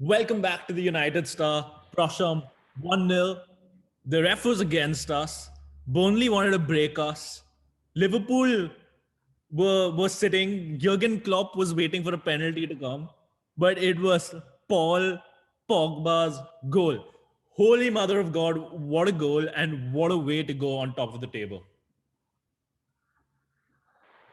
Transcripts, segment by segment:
Welcome back to the United Star. Prasham, 1-0. The ref was against us. Burnley wanted to break us. Liverpool were sitting. Jurgen Klopp was waiting for a penalty to come. But it was Paul Pogba's goal. Holy Mother of God, what a goal and what a way to go on top of the table.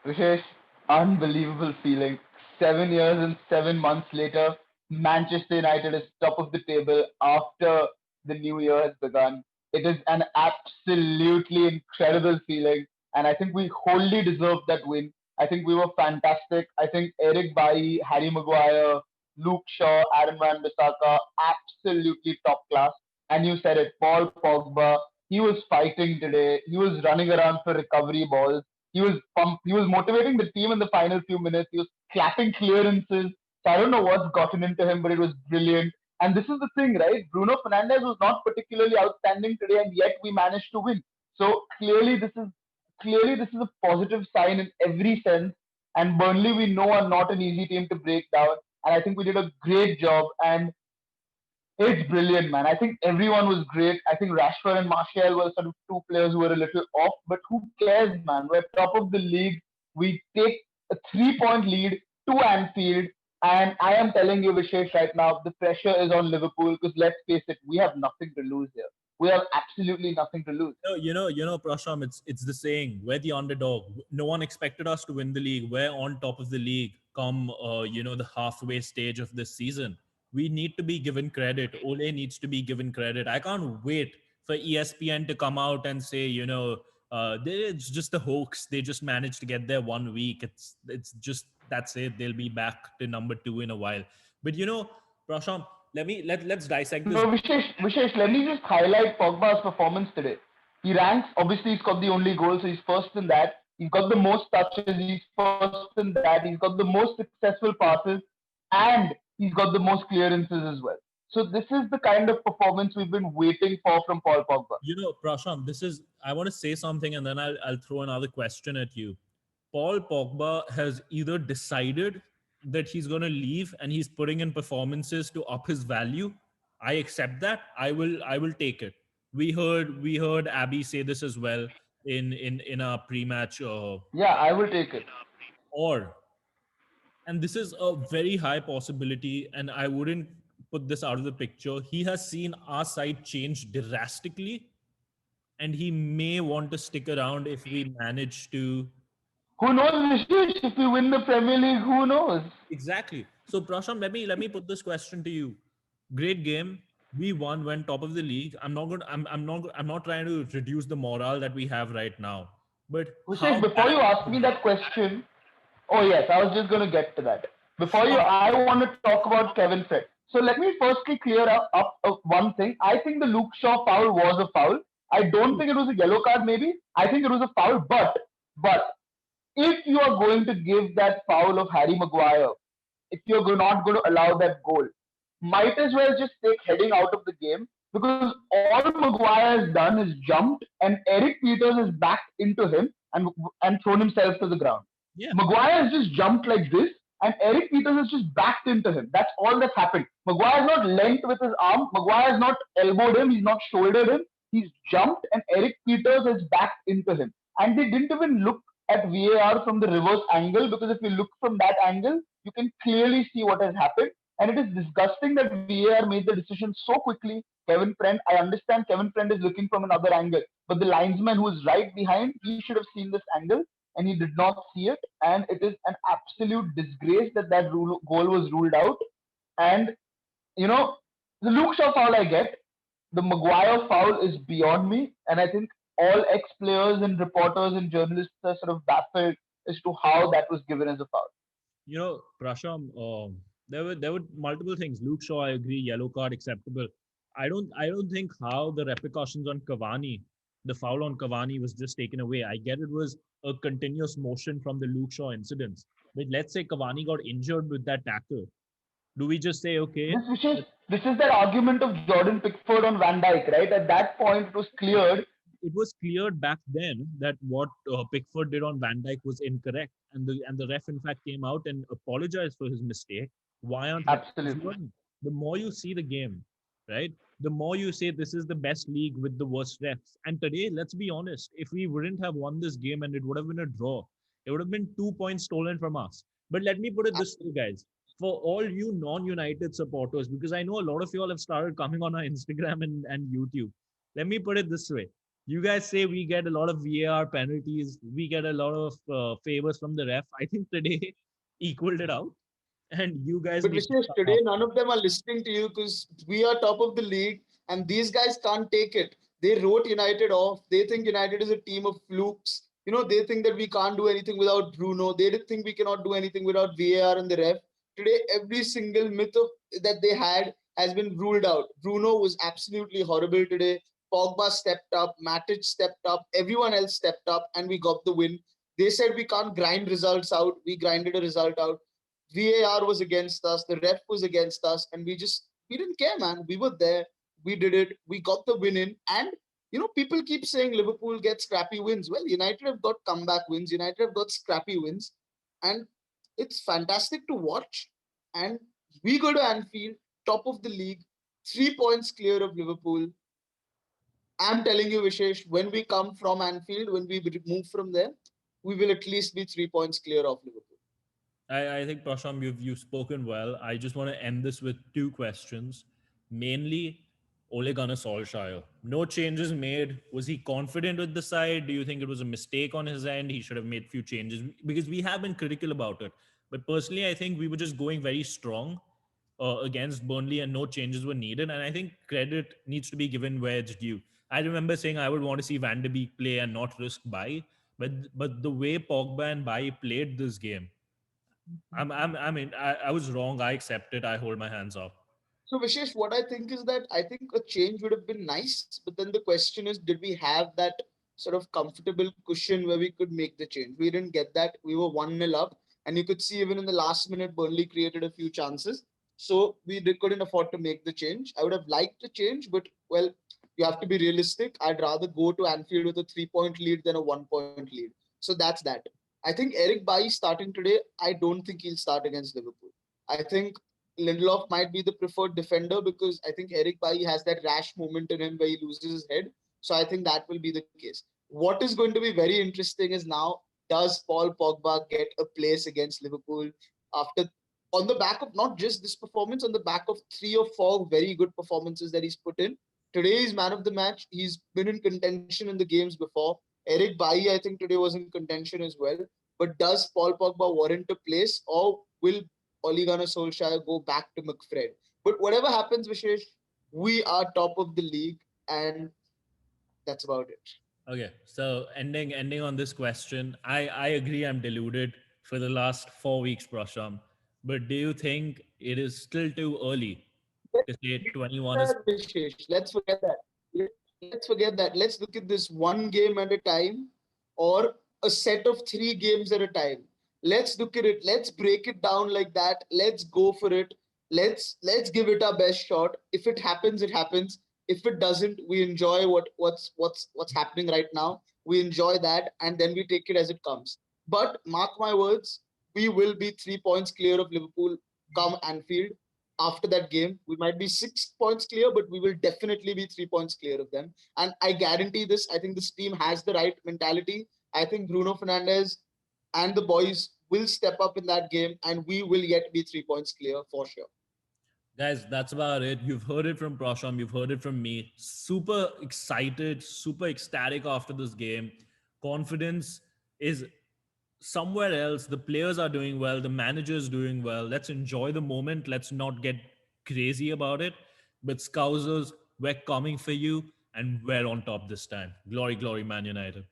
Vishesh, unbelievable feeling. 7 years and 7 months later, Manchester United is top of the table after the new year has begun. It is an absolutely incredible feeling, and I think we wholly deserved that win. I think we were fantastic. I think Eric Bailly, Harry Maguire, Luke Shaw, Aaron Wan-Bissaka, absolutely top class. And you said it, Paul Pogba. He was fighting today. He was running around for recovery balls. He was pumped. He was motivating the team in the final few minutes. He was clapping clearances. So I don't know what's gotten into him, but it was brilliant. And this is the thing, right? Bruno Fernandes was not particularly outstanding today, and yet we managed to win. So clearly this is a positive sign in every sense. And Burnley, we know, are not an easy team to break down. And I think we did a great job. And it's brilliant, man. I think everyone was great. I think Rashford and Martial were sort of two players who were a little off, but who cares, man? We're top of the league. We take a 3 point lead to Anfield. And I am telling you, Vishesh, right now, the pressure is on Liverpool because let's face it, we have nothing to lose here. We have absolutely nothing to lose. Prasham, it's the saying, we're the underdog. No one expected us to win the league. We're on top of the league come the halfway stage of this season. We need to be given credit. Ole needs to be given credit. I can't wait for ESPN to come out and say, it's just a hoax. They just managed to get there 1 week. It's just that's it. They'll be back to number two in a while. But Prasham, let's dissect No, this. Vishesh, let me just highlight Pogba's performance today. He ranks, obviously, he's got the only goal, so he's first in that. He's got the most touches, he's first in that. He's got the most successful passes, and he's got the most clearances as well. So, this is the kind of performance we've been waiting for from Paul Pogba. Prashant, I want to say something and then I'll throw another question at you. Paul Pogba has either decided that he's going to leave and he's putting in performances to up his value. I accept that. I will take it. We heard Abby say this as well in a pre-match Yeah, I will take it. or and this is a very high possibility and I wouldn't put this out of the picture. He has seen our side change drastically and he may want to stick around if we manage to. Who knows, Vishesh? If we win the Premier League, who knows? Exactly. So Prashant, let me put this question to you. Great game. We won, went top of the league. I'm not trying to reduce the morale that we have right now. But Vishesh, how before bad you ask me that question, oh, yes, I was just going to get to that. Before you, how I want to talk about Kevin Fred. So let me firstly clear up one thing. I think the Luke Shaw foul was a foul. I don't think it was a yellow card, maybe. I think it was a foul, but if you are going to give that foul of Harry Maguire, if you're not going to allow that goal, might as well just take heading out of the game because all Maguire has done is jumped and Eric Peters has backed into him and thrown himself to the ground. yeah. Maguire has just jumped like this and Eric Peters has just backed into him. That's all that's happened. Maguire has not leant with his arm. Maguire has not elbowed him. He's not shouldered him. He's jumped and Eric Peters has backed into him. And they didn't even look at VAR from the reverse angle because if you look from that angle, you can clearly see what has happened. And it is disgusting that VAR made the decision so quickly. Kevin Friend, I understand Kevin Friend is looking from another angle, but the linesman who is right behind, he should have seen this angle and he did not see it. And it is an absolute disgrace that goal was ruled out. And, you know, the Luke Shaw foul I get, the Maguire foul is beyond me. And I think all ex players and reporters and journalists are sort of baffled as to how that was given as a foul. Prasham, there were multiple things. Luke Shaw, I agree, yellow card acceptable. I don't think how the repercussions on Cavani, the foul on Cavani was just taken away. I get it was a continuous motion from the Luke Shaw incidents. But let's say Cavani got injured with that tackle. Do we just say, okay, This is that argument of Jordan Pickford on Van Dijk, right? At that point, it was cleared. it was cleared back then that what Pickford did on Van Dijk was incorrect, and the ref in fact came out and apologized for his mistake. Why aren't referees Absolutely. learning? the more you see the game, right? The more you say this is the best league with the worst refs. And today, let's be honest, if we wouldn't have won this game and it would have been a draw, it would have been 2 points stolen from us. But let me put it this way, guys. For all you non-United supporters, because I know a lot of you all have started coming on our Instagram and YouTube. Let me put it this way. You guys say we get a lot of VAR penalties, we get a lot of favors from the ref. I think today equaled it out, and you guys But need to Vishesh, come today up. none of them are listening to you because we are top of the league and these guys can't take it. They wrote United off. They think United is a team of flukes. They think that we can't do anything without Bruno. They did think we cannot do anything without VAR and the ref. Today, every single that they had has been ruled out. Bruno was absolutely horrible today. Pogba stepped up. Matic stepped up. Everyone else stepped up, and we got the win. They said we can't grind results out. We grinded a result out. VAR was against us, the ref was against us, and we didn't care, man. We were there, we did it, we got the win in, and people keep saying Liverpool gets scrappy wins. Well, United have got comeback wins, United have got scrappy wins, and it's fantastic to watch. And we go to Anfield, top of the league, 3 points clear of Liverpool. I'm telling you, Vishesh, when we come from Anfield, when we move from there, we will at least be 3 points clear of Liverpool. I think Prasham, you've spoken well. I just want to end this with two questions. Mainly, Ole Gunnar Solskjaer. No changes made. Was he confident with the side? Do you think it was a mistake on his end? He should have made few changes because we have been critical about it. But personally, I think we were just going very strong against Burnley and no changes were needed. And I think credit needs to be given where it's due. I remember saying I would want to see Van de Beek play and not risk Bai. But the way Pogba and Bai played this game, I mean, I was wrong. I accept it. I hold my hands up. So, Vishesh, what I think is that I think a change would have been nice, but then the question is, did we have that sort of comfortable cushion where we could make the change? We didn't get that. We were 1-0 up, and you could see even in the last minute, Burnley created a few chances. So, couldn't afford to make the change. I would have liked the change, but well, you have to be realistic. I'd rather go to Anfield with a 3 point lead than a 1 point lead. So, that's that. I think Eric Bailly starting today, I don't think he'll start against Liverpool. I think Lindelof might be the preferred defender because I think Eric Bailly has that rash moment in him where he loses his head. So I think that will be the case. What is going to be very interesting is now, does Paul Pogba get a place against Liverpool after, on the back of not just this performance, on the back of 3 or 4 very good performances that he's put in. Today he's man of the match. He's been in contention in the games before. Eric Bailly, I think today was in contention as well. But does Paul Pogba warrant a place, or will Ole Gunnar Solskjaer go back to McFred? But whatever happens, Vishesh, we are top of the league, and that's about it. Okay, so ending on this question, I agree. I'm deluded for the last 4 weeks, Prasham. But do you think it is still too early to say 21 is? That, Vishesh. Let's forget that. Let's forget that. Let's look at this one game at a time or a set of 3 games at a time. Let's look at it. Let's break it down like that. Let's go for it. Let's give it our best shot. If it happens, it happens. If it doesn't, we enjoy what's happening right now. We enjoy that, and then we take it as it comes. But mark my words, we will be 3 points clear of Liverpool come Anfield after that game. We might be 6 points clear, but we will definitely be 3 points clear of them. And I guarantee this. I think this team has the right mentality. I think Bruno Fernandes and the boys will step up in that game, and we will yet be 3 points clear for sure. Guys, that's about it. You've heard it from Prasham. You've heard it from me. Super excited, super ecstatic after this game. Confidence is somewhere else. The players are doing well. The manager's doing well. Let's enjoy the moment. Let's not get crazy about it. But Scousers, we're coming for you and we're on top this time. Glory, glory, Man United.